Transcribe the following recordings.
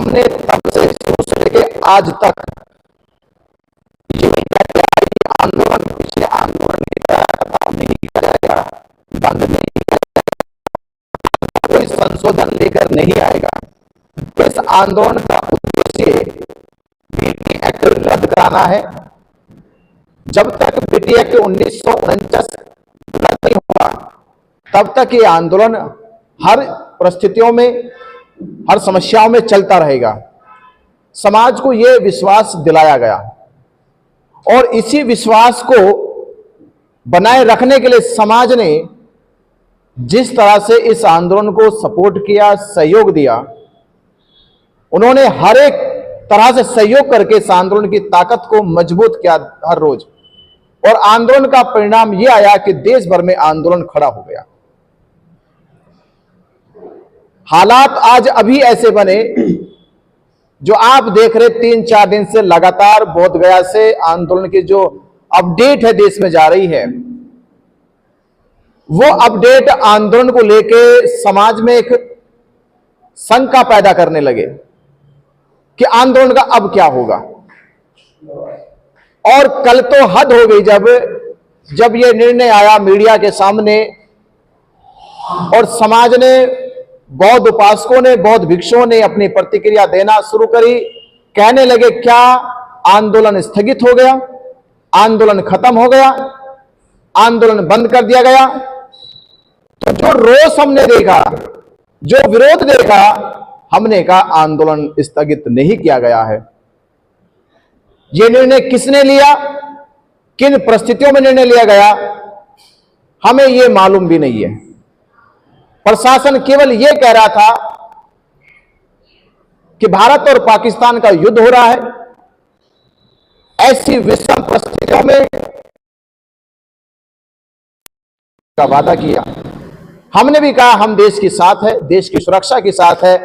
हमने तब से शुरू से लेके आज तक आंदोलन, पिछले आंदोलन की तरह खत्म नहीं किया जाएगा, बंद नहीं किया जाएगा, कोई संशोधन लेकर नहीं आएगा। इस आंदोलन का उद्देश्य बीटी एक्ट रद्द कराना है। जब तक बीटी एक्ट 1949 रद्द नहीं हुआ तब तक ये आंदोलन हर परिस्थितियों में, हर समस्याओं में चलता रहेगा। समाज को यह विश्वास दिलाया गया और इसी विश्वास को बनाए रखने के लिए समाज ने जिस तरह से इस आंदोलन को सपोर्ट किया, सहयोग दिया, उन्होंने हर एक तरह से सहयोग करके इस आंदोलन की ताकत को मजबूत किया हर रोज। और आंदोलन का परिणाम यह आया कि देश भर में आंदोलन खड़ा हो गया। हालात आज अभी ऐसे बने जो आप देख रहे 3-4 दिन से लगातार बोधगया से आंदोलन की जो अपडेट है देश में जा रही है, वो अपडेट आंदोलन को लेके समाज में एक शंका पैदा करने लगे कि आंदोलन का अब क्या होगा। और कल तो हद हो गई जब ये निर्णय आया मीडिया के सामने और समाज ने, बौद्ध उपासकों ने, बौद्ध भिक्षुओं ने अपनी प्रतिक्रिया देना शुरू करी। कहने लगे क्या आंदोलन स्थगित हो गया, आंदोलन खत्म हो गया, आंदोलन बंद कर दिया गया। तो जो रोष हमने देखा, जो विरोध देखा, हमने कहा आंदोलन स्थगित नहीं किया गया है। यह निर्णय किसने लिया, किन परिस्थितियों में निर्णय लिया गया, हमें यह मालूम भी नहीं है। प्रशासन केवल यह कह रहा था कि भारत और पाकिस्तान का युद्ध हो रहा है, ऐसी विषम परिस्थितियों में का वादा किया। हमने भी कहा हम देश के साथ है, देश की सुरक्षा के साथ है,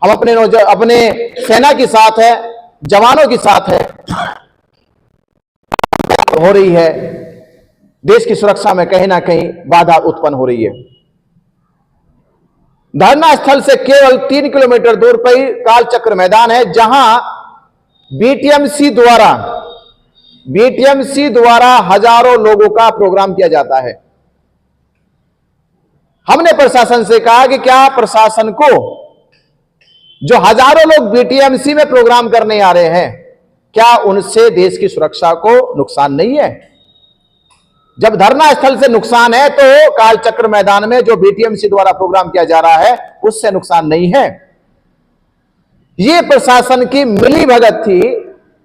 हम अपने सेना के साथ है, जवानों के साथ है। हो रही है देश की सुरक्षा में कहीं ना कहीं बाधा उत्पन्न हो रही है। धरना स्थल से केवल 3 किलोमीटर दूर पर ही कालचक्र मैदान है, जहां बीटीएमसी द्वारा हजारों लोगों का प्रोग्राम किया जाता है। हमने प्रशासन से कहा कि क्या प्रशासन को जो हजारों लोग बीटीएमसी में प्रोग्राम करने आ रहे हैं, क्या उनसे देश की सुरक्षा को नुकसान नहीं है? जब धरना स्थल से नुकसान है तो कालचक्र मैदान में जो बीटीएमसी द्वारा प्रोग्राम किया जा रहा है उससे नुकसान नहीं है। यह प्रशासन की मिली भगत थी।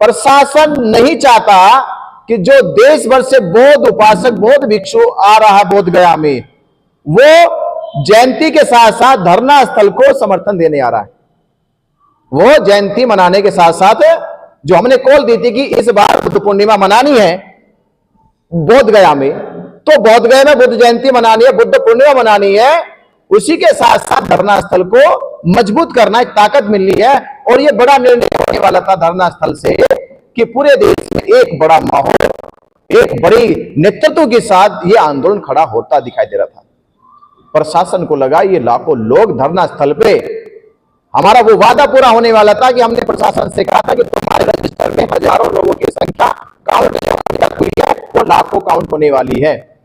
प्रशासन नहीं चाहता कि जो देश भर से बौद्ध उपासक, बौद्ध भिक्षु आ रहा है बोधगया में, वो जयंती के साथ साथ धरना स्थल को समर्थन देने आ रहा है। वो जयंती मनाने के साथ साथ जो हमने कॉल दी थी कि इस बार बुद्ध पूर्णिमा मनानी है बोधगया में, तो बोधगया में बुद्ध जयंती मनानी है, बुद्ध पूर्णिमा मनानी है, उसी के साथ साथ धरना स्थल को मजबूत करना, एक ताकत मिलनी है। और ये बड़ा निर्णय होने वाला था धरना स्थल से कि पूरे देश में एक बड़ा माहौल, एक बड़ी नेतृत्व के साथ ये आंदोलन खड़ा होता दिखाई दे रहा था। प्रशासन को लगा ये लाखों लोग धरना स्थल पे, हमारा वो वादा पूरा होने वाला था कि हमने प्रशासन से कहा था कि तुम्हारे रजिस्टर में हजारों लोगों की संख्या काउंट हुई है, वो लाखों काउंट होने वाली है।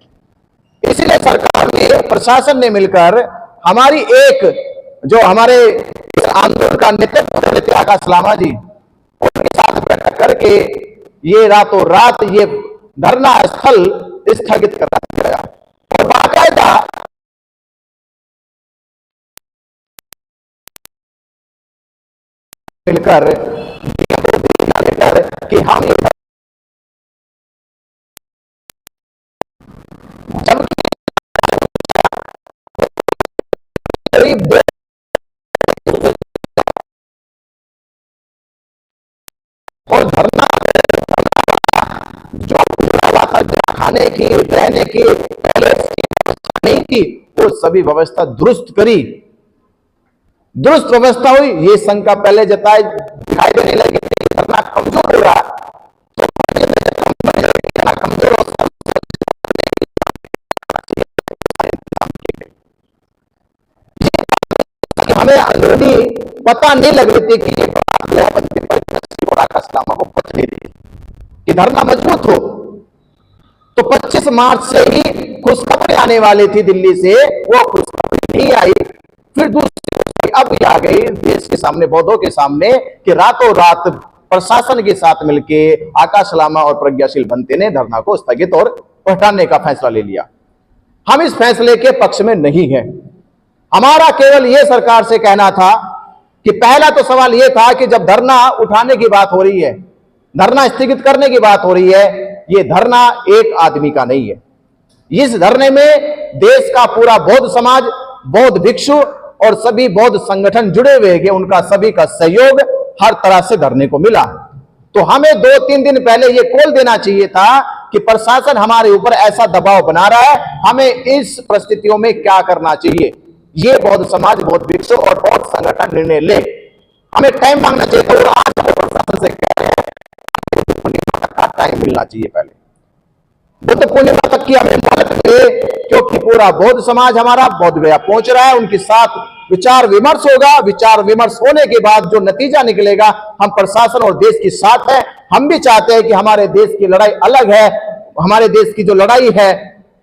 इसलिए सरकार ने, प्रशासन ने मिलकर हमारी हमारे आंदोलन का नेतृत्व कर रहे थे आकाश लामा जी, उनके साथ बैठक करके ये रातों रात ये धरना स्थल स्थगित करा दिया गया। और बाकायदा मिलकर कि हम और धरना जो था खाने की, रहने की, पैलेस की व्यवस्था नहीं थी, वो सभी व्यवस्था दुरुस्त करी, दुरुस्त व्यवस्था हुई। ये शंका पहले जताए दिखाई देने लगी धरना कमजोर हो रहा, तो कमजोर हमें जल्दी पता नहीं लग रही थी कि ये बनते और आकाश लामा को पच नहीं रही कि धरना मजबूत हो। तो 25 मार्च से ही खुशखबरी आने वाली थी दिल्ली से, वो खुशखबरी नहीं आई। फिर दूसरी अब ये आ गई देश के सामने, बौद्धों के सामने, कि रातों रात प्रशासन के साथ मिलके आकाश लामा और प्रज्ञाशील भंते ने धरना को स्थगित और हटाने का फैसला ले लिया। हम इस फैसले के पक्ष में नहीं है। हमारा केवल यह सरकार से कहना था कि पहला तो सवाल यह था कि जब धरना उठाने की बात हो रही है, धरना स्थगित करने की बात हो रही है, यह धरना एक आदमी का नहीं है। इस धरने में देश का पूरा बौद्ध समाज, बौद्ध भिक्षु और सभी बौद्ध संगठन जुड़े हुए हैं, उनका सभी का सहयोग हर तरह से धरने को मिला। तो हमें 2-3 दिन पहले यह कॉल देना चाहिए था कि प्रशासन हमारे ऊपर ऐसा दबाव बना रहा है, हमें इस परिस्थितियों में क्या करना चाहिए। ये बौद्ध समाज, बौद्ध भिक्षु और बौद्ध संगठन निर्णय ले, हमें टाइम मांगना चाहिए। और आज प्रशासन से कह रहे हैं टाइम मिलना चाहिए, पहले बुद्ध पूर्णिमा तक की हमें मोहलत मिले, क्योंकि पूरा बौद्ध समाज हमारा बौद्ध गया पहुंच रहा है। उनके साथ विचार विमर्श होगा, विचार विमर्श होने के बाद जो नतीजा निकलेगा, हम प्रशासन और देश के साथ है। हम भी चाहते हैं कि हमारे देश की लड़ाई अलग है, हमारे देश की जो लड़ाई है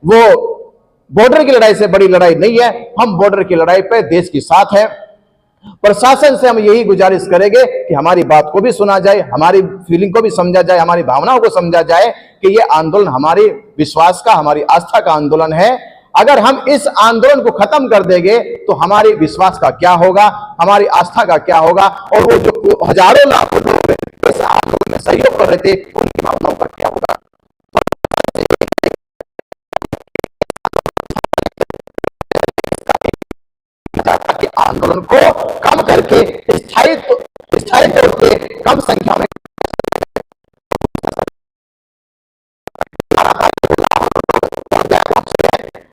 वो बॉर्डर की लड़ाई से बड़ी लड़ाई नहीं है। हम बॉर्डर की लड़ाई पे देश के साथ है। प्रशासन से हम यही गुजारिश करेंगे कि हमारी बात को भी सुना जाए, हमारी फीलिंग को भी समझा जाए, हमारी भावनाओं को समझा जाए कि ये आंदोलन हमारे विश्वास का, हमारी आस्था का आंदोलन है। अगर हम इस आंदोलन को खत्म कर देंगे तो हमारे विश्वास का क्या होगा, हमारी आस्था का क्या होगा, और वो जो हजारों लाखों लोग इस आंदोलन में सहयोग कर रहे थे उनकी भावनाओं का क्या होगा। आंदोलन को कम करके स्थायी तौर पे कम संख्या में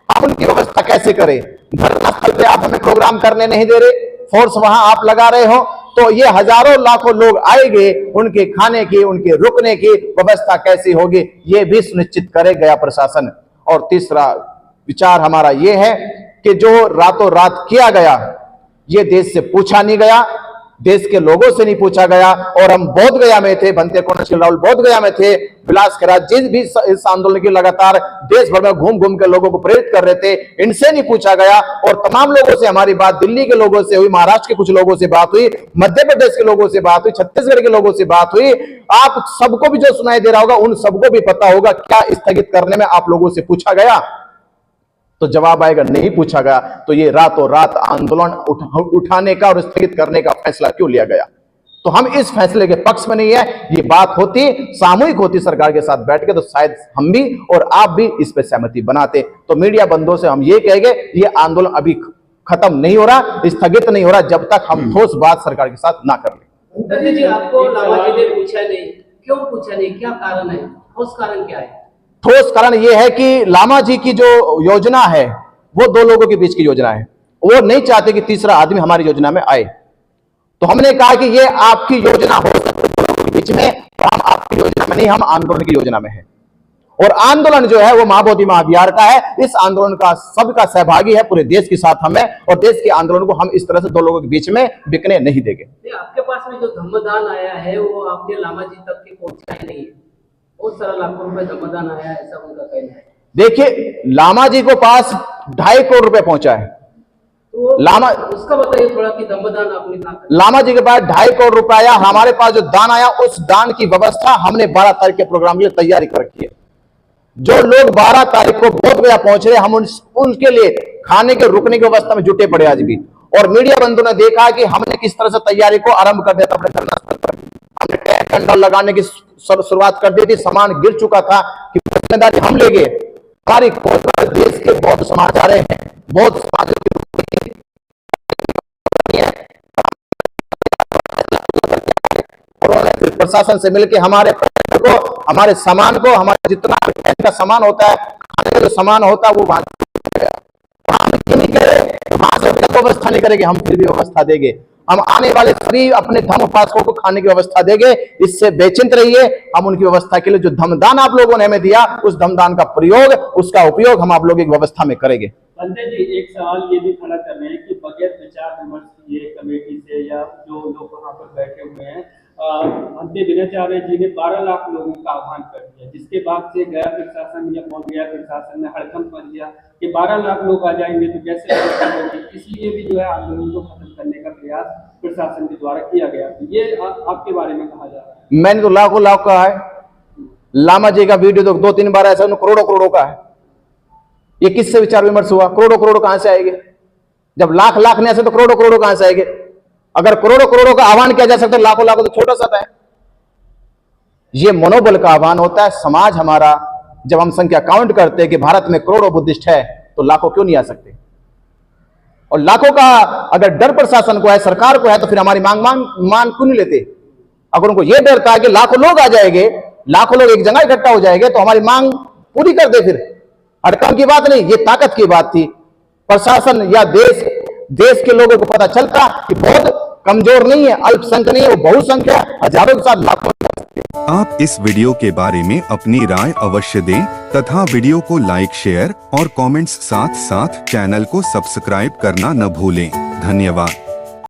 आप उनकी व्यवस्था कैसे करें। धरना स्थल पे आप हमें प्रोग्राम करने नहीं दे रहे, फोर्स वहां आप लगा रहे हो, तो ये हजारों लाखों लोग आएंगे, उनके खाने की, उनके रुकने की व्यवस्था कैसी होगी, ये भी सुनिश्चित करे गया प्रशासन। और तीसरा विचार हमारा ये है कि जो रातों रात किया गया, ये देश से पूछा नहीं गया, देश के लोगों से नहीं पूछा गया। और हम बोध गया में थे, भंते कौनशील राहुल बोध गया में थे, विलास खैरात जी भी इस आंदोलन की लगातार देश भर में घूम घूम के लोगों को प्रेरित कर रहे थे, इनसे नहीं पूछा गया। और तमाम लोगों से हमारी बात दिल्ली के लोगों से हुई, महाराष्ट्र के कुछ लोगों से बात हुई, मध्य प्रदेश के लोगों से बात हुई, छत्तीसगढ़ के लोगों से बात हुई। आप सबको भी जो सुनाई दे रहा होगा, उन सबको भी पता होगा क्या स्थगित करने में आप लोगों से पूछा गया। तो जवाब आएगा नहीं पूछा गया। तो ये रातों रात आंदोलन उठाने का और स्थगित करने का फैसला क्यों लिया गया। तो हम इस फैसले के पक्ष में नहीं है। ये बात होती, सामूहिक होती सरकार के साथ बैठ के, तो शायद हम भी और आप भी इस पे सहमति बनाते। तो मीडिया बंधुओं से हम ये कहेंगे, ये आंदोलन अभी खत्म नहीं हो रहा, स्थगित नहीं हो रहा, जब तक हम ठोस बात सरकार के साथ ना कर लें। जी, आपको लामा जी ने पूछा नहीं, क्यों पूछा नहीं, क्या कारण है, ठोस कारण क्या है? ठोस कारण यह है कि लामा जी की जो योजना है वो दो लोगों के बीच की योजना है। वो नहीं चाहते कि तीसरा आदमी हमारी योजना में आए। तो हमने कहा कि ये आपकी योजना हो सकती है दो लोगों के बीच में, तो हम आपकी योजना में नहीं, हम आंदोलन की योजना में है। और आंदोलन जो है वो महाबोधि महाविहार का है। इस आंदोलन का सबका सहभागी है, पूरे देश के साथ हम है, और देश के आंदोलन को हम इस तरह से दो लोगों के बीच में बिकने नहीं देंगे। आपके पास में जो धम्मदान आया है वो आपने लामा जी तक के पहुंचा ही नहीं है, बहुत सारा लाखों रुपए धम्मदान आया है, ऐसा उनका कहना है। देखिए, लामा जी को पास 2.5 करोड़ रुपए पहुंचा है। तो लामा, उसका बताइए थोड़ा कि धम्मदान आपने कहा। लामा जी के पास 2.5 करोड़ रुपया आया। हमारे पास जो दान आया, उस दान की व्यवस्था हमने 12 तारीख के प्रोग्राम के लिए तैयारी कर रखी है। जो लोग 12 तारीख को बोध गया पहुंच रहे, हम उनके लिए खाने के, रुकने की व्यवस्था में जुटे पड़े आज भी। और मीडिया बंधु ने देखा कि हमने किस तरह से तैयारी को आरंभ कर दिया था। अपने धरना स्थल पर हमने टेंट पंडाल लगाने की शुरुआत कर दी थी, सामान गिर चुका था कि जिम्मेदारी हम ले गए। हमारी देश के बौद्ध समाज आ रहे हैं, बौद्ध समाज प्रशासन से मिलकर हमारे को, हमारे सामान को, हमारे जितना का सामान होता है, खाने का जो सामान होता है, वो वहां नहीं करे, वहां से व्यवस्था नहीं करेंगे, हम फिर भी व्यवस्था देंगे। हम आने वाले सभी अपने धर्म उपासकों को खाने की व्यवस्था देंगे। इससे बेचिंत रहिए। हम उनकी व्यवस्था के लिए जो धमदान आप लोगों ने हमें दिया, उस धमदान का प्रयोग, उसका उपयोग हम आप लोगों की व्यवस्था में करेंगे। पंडित जी, एक सवाल ये भी खड़ा कर रहे हैं कि बगैर विचार विमर्श ये कमेटी से या जो लोग वहाँ पर बैठे हुए हैं, भंते विनयाचार्य जी ने 12 लाख लोगों का आह्वान कर दिया, जिसके बाद से गया प्रशासन या बोध गया प्रशासन ने हड़कंप कर दिया कि 12 लाख लोग आ जाएंगे तो कैसे होगी। इसलिए भी जो है आंदोलन को खत्म करने का प्रयास प्रशासन के द्वारा किया गया। तो ये आपके बारे में कहा जा रहा है। मैंने तो लाखों लाख कहा है, लामा जी का वीडियो तो 2-3 बार ऐसा करोड़ों करोड़ों का है। ये किससे विचार विमर्श हुआ? करोड़ों करोड़ों कहां से आएंगे? जब लाख लाख नहीं ऐसे तो करोड़ों करोड़ों कहां से आएंगे? अगर करोड़ों करोड़ों का आह्वान किया जा सकता है, लाखों लाखों तो छोटा सा है। ये मनोबल का आह्वान होता है। समाज हमारा, जब हम संख्या काउंट करते हैं कि भारत में करोड़ों बुद्धिस्ट है, तो लाखों क्यों नहीं आ सकते? और लाखों का अगर डर प्रशासन को है, सरकार को है, तो फिर हमारी मांग क्यों नहीं लेते? अगर उनको यह डर था कि लाखों लोग आ जाएंगे, लाखों लोग एक जगह इकट्ठा हो जाएंगे, तो हमारी मांग पूरी कर दे। फिर हड़कंप की बात नहीं, ये ताकत की बात थी। प्रशासन या देश के लोगों को पता चलता कि बहुत कमजोर नहीं है, अल्पसंख्यक नहीं है, वो बहुसंख्यक हजारों के साथ लाखों। आप इस वीडियो के बारे में अपनी राय अवश्य दें तथा वीडियो को लाइक, शेयर और कमेंट्स साथ चैनल को सब्सक्राइब करना न भूलें। धन्यवाद।